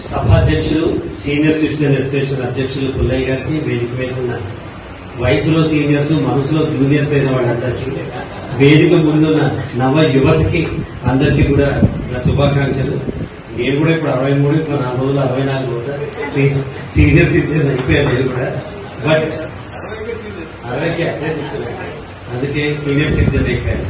సభాధ్యక్షులు senior citizen association అధ్యక్షులు పుల్లయ్య గారికి వేదిక మీద ఉన్న వయసులో సీనియర్స్ మనసులో జూనియర్స్ అయిన వాళ్ళందరికీ వేదిక ముందున్న నవ యువతకి అందరికీ కూడా నా శుభాకాంక్షలు. నేను కూడా ఇప్పుడు 63 ఇప్పుడు 4 రోజులు 64 అవుతా సీనియర్ సిటిజన్ అయిపోయాను నేను కూడా. బట్ 60కి అందుకే సీనియర్ సిటిజన్ అయిపోయాను.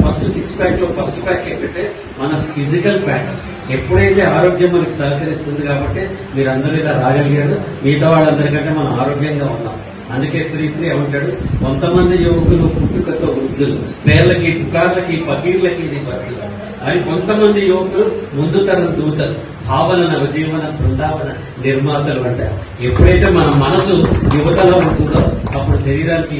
ఫస్ట్ 6 ప్యాక్ లో ఫస్ట్ ప్యాక్ ఏంటంటే మన ఫిజికల్ ప్యాక్. ఎప్పుడైతే ఆరోగ్యం మనకి సహకరిస్తుంది కాబట్టి మీరందరూ ఇలా రాగలిగారు. మిగతా వాళ్ళందరికంటే మనం ఆరోగ్యంగా ఉన్నాం. అందుకే శ్రీశ్రీ ఏమంటాడు, కొంతమంది యువకులు పుట్టుకతో వృద్ధులు, పేర్లకి పుకార్లకి పకీర్లకి నిబద్ధులు అని. కొంతమంది యువకులు ముందు తరం దూతలు, భావన నవజీవన బృందావన నిర్మాతలు అంటారు. ఎప్పుడైతే మన మనసు యువతలో ఉంటుందో అప్పుడు శరీరానికి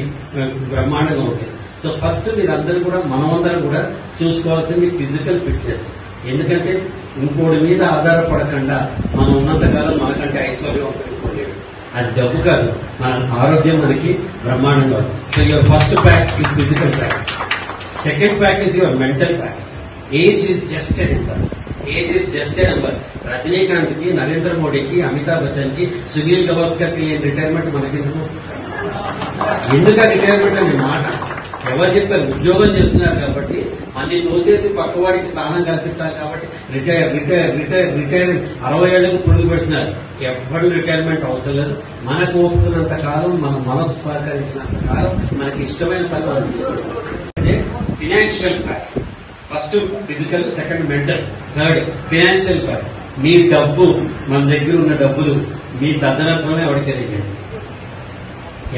బ్రహ్మాండంగా ఉంటుంది. సో ఫస్ట్ మీరందరూ కూడా మనమందరం కూడా చూసుకోవాల్సింది ఫిజికల్ ఫిట్నెస్. ఎందుకంటే ఇంకోటి మీద ఆధారపడకుండా మనం ఉన్నంతకాలం మనకంటే ఐశ్వర్యవంతులు ఇంకోలేదు. అది డబ్బు కాదు, మన ఆరోగ్యం మనకి బ్రహ్మాండంగా. So your first pack is physical pack. Second pack is your mental pack. Age is just a number. Age is just a number. Rajinikanth కి, నరేంద్ర మోడీకి, అమితాబ్ బచ్చన్ కి, సునీల్ గవాస్కర్ కి రిటైర్మెంట్ మనకెందుకు? ఎందుకు రిటైర్మెంట్ అనే మాట ఎవరు చెప్పారు? ఉద్యోగం చేస్తున్నారు కాబట్టి అన్ని తోసేసి పక్కవాడికి స్థానం కల్పించాలి కాబట్టి రిటైర్ 60 ఏళ్లకు పురుగు పెడుతున్నారు. ఎవ్వడు రిటైర్మెంట్ అవసరం లేదు. మనకు ఒప్పుకున్నంత కాలం, మన మనసు సహకరించినంత కాలం మనకి ఇష్టమైన పని మనం చేస్తున్నాం. అంటే financial pack. First physical, second mental, third financial pack. మీ డబ్బు, మన దగ్గర ఉన్న డబ్బులు మీ తదనంతరమే ఎవరికి తెలియజేయండి.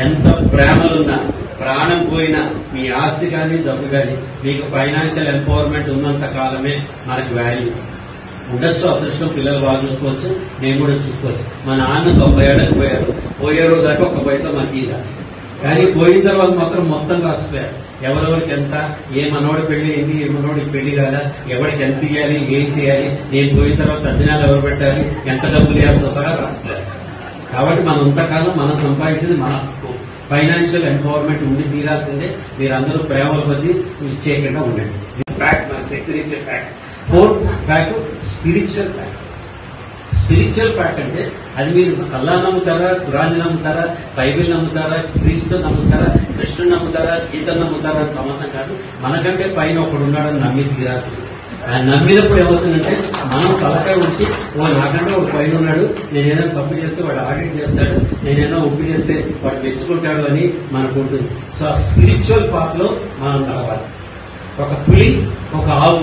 ఎంత ప్రేమలున్నా, ప్రాణం పోయినా, మీ ఆస్తి కానీ డబ్బు కానీ మీకు ఫైనాన్షియల్ ఎంపవర్మెంట్ ఉన్నంత కాలమే మనకు వాల్యూ. ఉండొచ్చు అదృష్టం, పిల్లలు బాగా చూసుకోవచ్చు, మేము కూడా చూసుకోవచ్చు. మా నాన్న 90 ఏళ్ళకి పోయారు. పోయే రోజు దాకా 1 పైసా మాకు ఇలా, కానీ పోయిన తర్వాత మాత్రం మొత్తం రాసిపోయారు. ఎవరెవరికి ఎంత, ఏ మనోడి పెళ్లి అయింది, ఏ మనోడికి పెళ్లి కాదా, ఎవరికి ఎంత ఇవ్వాలి, ఏం చేయాలి, నేను పోయిన తర్వాత తద్దినాలు ఎవరు పెట్టాలి, ఎంత డబ్బులు ఇవ్వాలతో సహా రాసిపోయారు. కాబట్టి మనం ఇంతకాలం మనం సంపాదించింది మన ఫైనాన్షియల్ ఎంపవర్మెంట్ ఉండి తీరాల్సిందే. మీరందరూ ప్రేమల కొద్దీ ఇచ్చేయకుండా ఉండండి. ప్యాక్ మన శక్తిని ఇచ్చే pack. Fourth pack spiritual pack. Spiritual pack అంటే అది మీరు అల్లా నమ్ముతారా, ఖురాన్ నమ్ముతారా, బైబిల్ నమ్ముతారా, క్రీస్తు నమ్ముతారా, కృష్ణుని నమ్ముతారా, గీతను నమ్ముతారా అని సంబంధం కాదు. మనకంటే పైన ఒకడు ఉన్నాడని నమ్మి తీరాల్సింది. ఆయన నమ్మినప్పుడు ఏమవుతుందంటే మనం తలకాయ ఉంచి, నాకంటే ఒక పైన ఉన్నాడు, నేనేదో తప్పు చేస్తే వాడు ఆడిట్ చేస్తాడు, నేనేదో ఉప్పు చేస్తే వాడు మెచ్చుకుంటాడు అని మనకు ఉంటుంది. సో ఆ స్పిరిచువల్ పాత్ లో మనం నడవాలి. ఒక పులి, ఒక ఆవు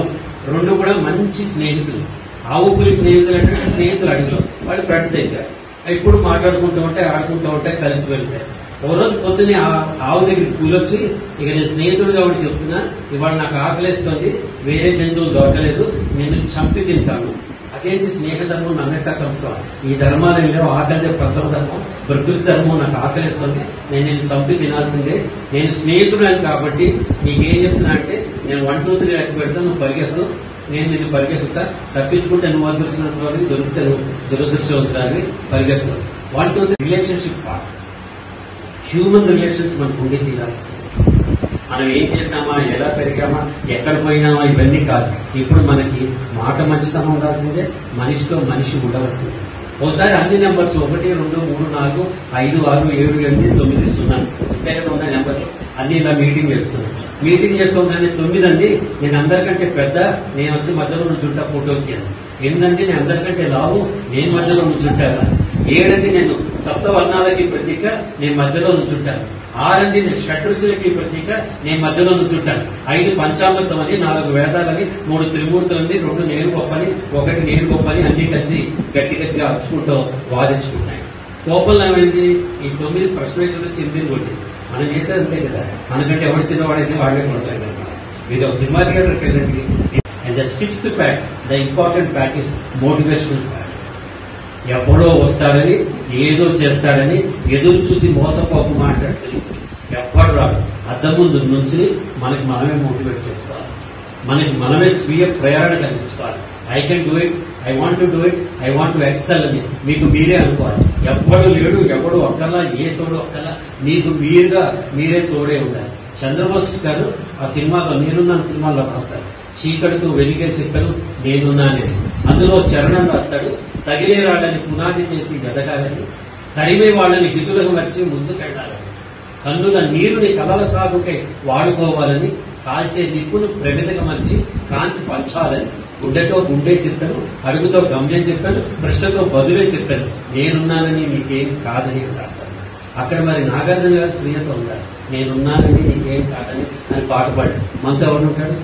రెండు కూడా మంచి స్నేహితులు. ఆవు పులి స్నేహితులు అంటే స్నేహితులు అడిగిలో వాళ్ళు ఫ్రెండ్స్ అయిపోయారు. ఇప్పుడు మాట్లాడుకుంటూ ఉంటాయి, ఆడుకుంటూ ఉంటాయి, కలిసి వెళ్తాయి. ఓ రోజు పొద్దున్నే ఆవు దగ్గరికి కూలొచ్చి, ఇక నేను స్నేహితుడుగా ఒకటి చెప్తున్నా, ఇవాళ నాకు ఆకలిస్తుంది, వేరే జంతువులు దొరకలేదు, నేను చంపి తింటాను. అదేంటి స్నేహధర్మం, నన్నెట్టా చంపుతాను? ఈ ధర్మాలు లేవు. ఆకలి ప్రథమ ధర్మం, ప్రకృతి ధర్మం. నాకు ఆకలిస్తుంది, నేను చంపి తినాల్సిందే. నేను స్నేహితుడాను కాబట్టి నీకేం చెప్తున్నా అంటే, నేను 1 2 3 లెక్క పెడతాను, నువ్వు పరిగెత్తు, నేను నిన్ను పరిగెత్తుతా. తప్పించుకుంటే నువ్వు అదృష్టవంతురాలు, దొరికితే నువ్వు దురదృష్టవంతురాలు, పరిగెత్తు. 1 2 3 రిలేషన్షిప్ పార్ట్. హ్యూమన్ రిలేషన్స్ మనకు ఉండి తీరాల్సింది. మనం ఏం చేసామా, ఎలా పెరిగామా, ఎక్కడ పోయినామా, ఇవన్నీ కాదు. ఇప్పుడు మనకి మాట మంచితనం ఉండాల్సిందే, మనిషితో మనిషి ఉండవలసిందే. ఒకసారి అన్ని నెంబర్స్ 1 2 3 4 5 6 7 8 9 0 ఇంతగా ఉన్న నెంబర్లు అన్ని ఇలా మీటింగ్ చేసుకున్నాను. మీటింగ్ చేసుకోగానే 9 అండి, నేను అందరికంటే పెద్ద, నేను వచ్చి మధ్యలో నుంచుంటా ఫోటోకి. 8 అండి, నేను అందరికంటే లావు, నేను మధ్యలో నుంచుంటాను. 7 అండి, నేను సప్తవర్ణాలకి ప్రతీక, నేను మధ్యలో నుంచుంటాను. 6 అండి, నేను షడ్రుచులకి ప్రతీక, నేను మధ్యలో నుంచుంటాను. 5 పంచామృతం అని, 4 వేదాలని, 3 త్రిమూర్తులని, 2 నేను గొప్పని, 1 నేను గొప్పని అన్ని కలిసి గట్టి గట్టిగా అరుచుకుంటూ వాదించుకుంటాయి. కోపంలో ఏమైంది, ఈ 9 ఫ్రస్ట్రేషన్ వచ్చి 8 కొట్టింది. మనం చేసేది అంతే కదా, మనకంటే ఎవరు చిన్నవాడైతే వాడే కొడతాయి కదా. మీరు ఒక సినిమా థియేటర్కి వెళ్ళండి. And the 6th pack, the important pack is motivational pack. ఎప్పుడో వస్తాడని, ఏదో చేస్తాడని ఎదురు చూసి మోసపోకుండా అంటాడు శ్రీశ్రీ. ఎవ్వడు రాడు. అద్దం ముందు నుంచి మనకి మనమే మోటివేట్ చేసుకోవాలి, మనకి మనమే స్వీయ ప్రేరణ కలిగించుకోవాలి. I can do it, I want to do it, I want to excel అని మీకు మీరే అనుకోవాలి. ఎవ్వడు లేడు, ఎవడు ఒక్కలా, ఏ తోడు ఒక్కలా, మీకు మీరే తోడే ఉండాలి. చంద్రబోస్ గారు ఆ సినిమాలో, నేనున్నాను సినిమాలో రాస్తారు, చీకటితో వెలిగే చెప్పలు నేనున్నానే. అందులో చరణం రాస్తాడు, తగిలే వాళ్ళని పునాది చేసి ఎదగాలని, తరిమే వాళ్ళని విధులకు మర్చి ముందుకెళ్లాలని, కన్నుల నీరుని కలల సాగుకై వాడుకోవాలని, కాల్చే నిప్పును ప్రమిదగా మర్చి కాంతి పంచాలని, గుండెతో గుండె చెప్పాను, అడుగుతో గమ్యం చెప్పాను, ప్రశ్నతో బదులే చెప్పాను, నేనున్నానని నీకేం కాదని రాస్తాను. అక్కడ మరి నాగార్జున గారు శ్రీయత ఉంటారు, నేనున్నానని నీకేం కాదని అని పాట పాడు. మనతో ఎవరు ఉంటాడు?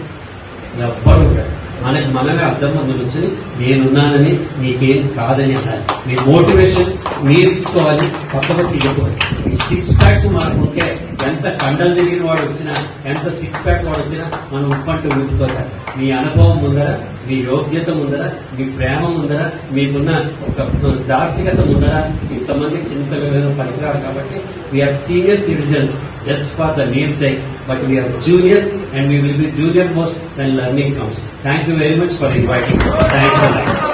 ఎవ్వడు ఉంటాడు. మనకి మనమే అర్థం ముందు నుంచి నేనున్నానని నీకేం కాదని అన్నారు. మీ మోటివేషన్ మీరు ఇచ్చుకోవాలి, పక్కకు తీయకూడదు. ఈ 6 ప్యాక్స్ మనకు ఉంటే ఎంత కండలు తిరిగిన వాడు వచ్చినా, ఎంత 6 ప్యాక్ వాడు వచ్చినా మనం ఉప్పంటూ ఊరుకోవాలి. మీ అనుభవం ముందర, మీ యోగ్యత ముందర, మీ ప్రేమ ముందర, మీకున్న ఒక దార్శికత ముందర ఇంతమంది చిన్నపిల్లలు పనికిరారు. కాబట్టి we are senior citizens just for the name sake, but we are juniors and we will be junior most when learning comes. Thank you very much for inviting. Thanks a lot.